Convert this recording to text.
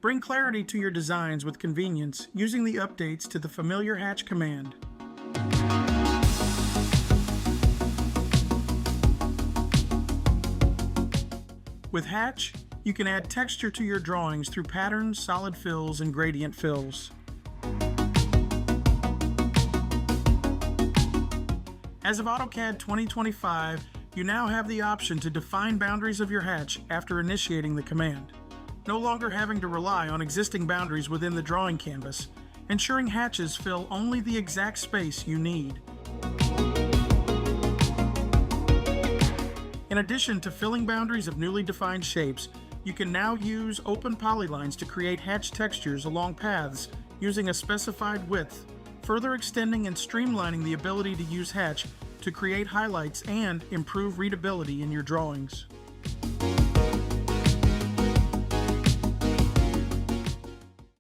Bring clarity to your designs with convenience using the updates to the familiar hatch command. With Hatch, you can add texture to your drawings through patterns, solid fills, and gradient fills. As of AutoCAD 2025, you now have the option to define boundaries of your hatch after initiating the command, no longer having to rely on existing boundaries within the drawing canvas, ensuring hatches fill only the exact space you need. In addition to filling boundaries of newly defined shapes, you can now use open polylines to create hatch textures along paths using a specified width, further extending and streamlining the ability to use hatch to create highlights and improve readability in your drawings.